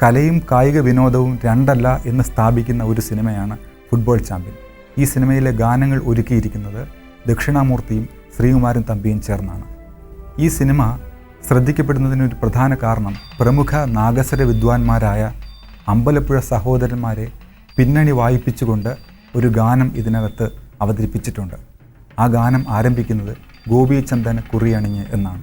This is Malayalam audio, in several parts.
കലയും കായിക വിനോദവും രണ്ടല്ല എന്ന് സ്ഥാപിക്കുന്ന ഒരു സിനിമയാണ് ഫുട്ബോൾ ചാമ്പ്യൻ. ഈ സിനിമയിലെ ഗാനങ്ങൾ ഒരുക്കിയിരിക്കുന്നത് ദക്ഷിണാമൂർത്തിയും ശ്രീകുമാരൻ തമ്പിയും ചേർന്നാണ്. ഈ സിനിമ ശ്രദ്ധിക്കപ്പെടുന്നതിനൊരു പ്രധാന കാരണം പ്രമുഖ നാഗസ്വര വിദ്വാൻമാരായ അമ്പലപ്പുഴ സഹോദരന്മാരെ പിന്നണി വായിപ്പിച്ചുകൊണ്ട് ഒരു ഗാനം ഇതിനകത്ത് അവതരിപ്പിച്ചിട്ടുണ്ട്. ആ ഗാനം ആരംഭിക്കുന്നത് ഗോപീചന്ദന കുറിയണിഞ്ഞ് എന്നാണ്.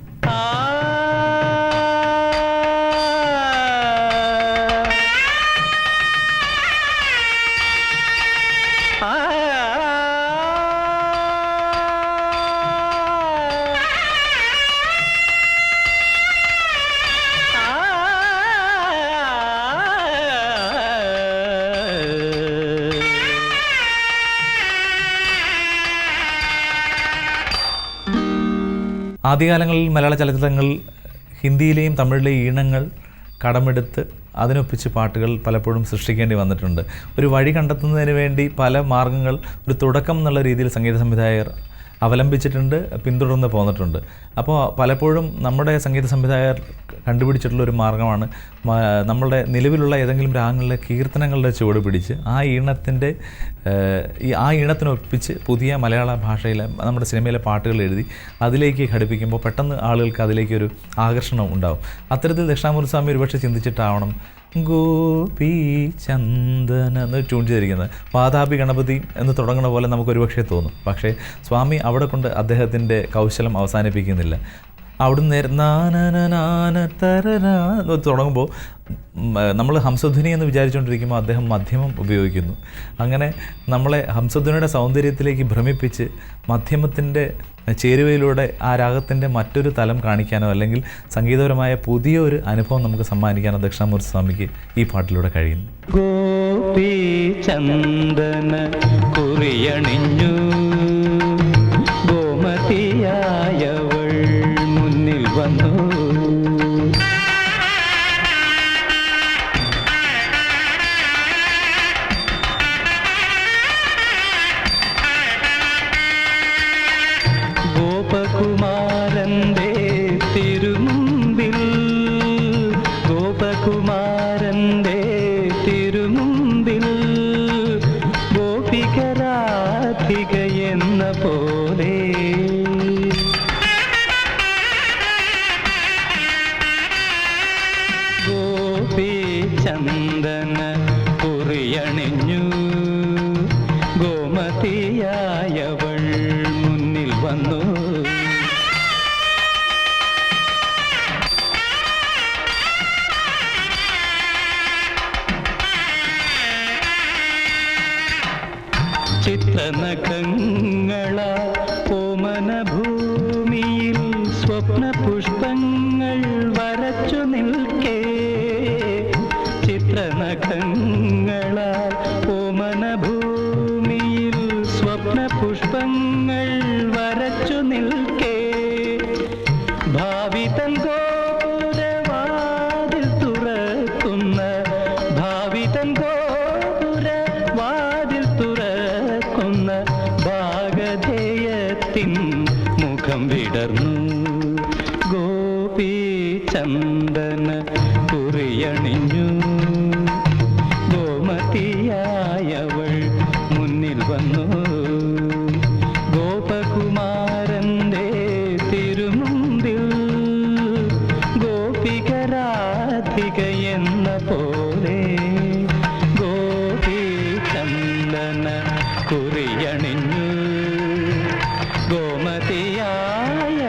ആദ്യകാലങ്ങളിൽ മലയാള ചലച്ചിത്രങ്ങൾ ഹിന്ദിയിലെയും തമിഴിലെയും ഈണങ്ങൾ കടമെടുത്ത് അതിനൊപ്പിച്ച് പാട്ടുകൾ പലപ്പോഴും സൃഷ്ടിക്കേണ്ടി വന്നിട്ടുണ്ട്. ഒരു വഴി കണ്ടെത്തുന്നതിന് വേണ്ടി പല മാർഗങ്ങൾ ഒരു തുടക്കം എന്നുള്ള രീതിയിൽ സംഗീത സംവിധായകർ അവലംബിച്ചിട്ടുണ്ട്, പിന്തുടർന്ന് പോന്നിട്ടുണ്ട്. അപ്പോൾ പലപ്പോഴും നമ്മുടെ സംഗീത സംവിധായകർ കണ്ടുപിടിച്ചിട്ടുള്ള ഒരു മാർഗ്ഗമാണ് നമ്മളുടെ നിലവിലുള്ള ഏതെങ്കിലും രാഗങ്ങളിലെ കീർത്തനങ്ങളുടെ ചുവട് പിടിച്ച് ആ ഈണത്തിനൊപ്പിച്ച് പുതിയ മലയാള ഭാഷയിലെ നമ്മുടെ സിനിമയിലെ പാട്ടുകൾ എഴുതി അതിലേക്ക് ഘടിപ്പിക്കുമ്പോൾ പെട്ടെന്ന് ആളുകൾക്ക് അതിലേക്കൊരു ആകർഷണം ഉണ്ടാവും. അത്തരത്തിൽ ദക്ഷിണാമൂർത്തി സ്വാമി ഒരുപക്ഷെ ചിന്തിച്ചിട്ടാവണം ഗോപി ചന്ദന എന്ന് ട്യൂൺ ചെയ്തിരിക്കുന്നത്. വാതാപി ഗണപതി എന്ന് തുടങ്ങുന്ന പോലെ നമുക്കൊരുപക്ഷെ തോന്നും. പക്ഷേ സ്വാമി അവിടെ കൊണ്ട് അദ്ദേഹത്തിൻ്റെ കൗശലം അവസാനിപ്പിക്കുന്നില്ല. അവിടുന്ന് തുടങ്ങുമ്പോൾ നമ്മൾ ഹംസധ്വനി എന്ന് വിചാരിച്ചുകൊണ്ടിരിക്കുമ്പോൾ അദ്ദേഹം മധ്യമം ഉപയോഗിക്കുന്നു. അങ്ങനെ നമ്മളെ ഹംസധ്വനിയുടെ സൗന്ദര്യത്തിലേക്ക് ഭ്രമിപ്പിച്ച് മധ്യമത്തിൻ്റെ ചേരുവയിലൂടെ ആ രാഗത്തിൻ്റെ മറ്റൊരു തലം കാണിക്കാനോ അല്ലെങ്കിൽ സംഗീതപരമായ പുതിയൊരു അനുഭവം നമുക്ക് സമ്മാനിക്കാനോ ദക്ഷിണാമൂർത്തി സ്വാമിക്ക് ഈ പാട്ടിലൂടെ കഴിയുന്നു. ഗോപി ചന്ദന കുറിയണിഞ്ഞു ഗോമതിയായവൾ മുന്നിൽ വന്നു. ഗോപകുമാരന്റെ തിരുമുമ്പിൽ ഗോപകുമാരന്റെ തിരുമുമ്പിൽ ഗോപികരാധിക എന്ന പോലെ ഗോപി ചന്ദന കുറിയണിഞ്ഞു ഗോമതിയായവൾ മുന്നിൽ വന്നു. ചിത്രനഖങ്ങള ഓമന ഭൂമിയിൽ സ്വപ്ന പുഷ്പങ്ങൾ വരച്ചു നിൽക്കേ. ചിത്രനഖങ്ങള ഓമന ഭൂമിയിൽ സ്വപ്ന പുഷ്പങ്ങൾ വരച്ചു നിൽക്കേ. ഭാവി തൻ ഗോപുരവാതിൽ തുറക്കുന്ന ഭാവി തൻ ഗോപുരവാതിൽ തുറക്കുന്ന ഭാഗധേയത്തിൻ മുഖം വിടർന്നു. ഗോപി ചന്ദന കുറിയണിഞ്ഞു ഗോമതിയായവൾ മുന്നിൽ വന്നു. ഗോപകുമാരന്റെ തിരുമുമ്പിൽ ഗോപികരാധിക എന്ന പോലെ ഗോപി ചന്ദന കുറിയണിഞ്ഞു ഗോമതിയായ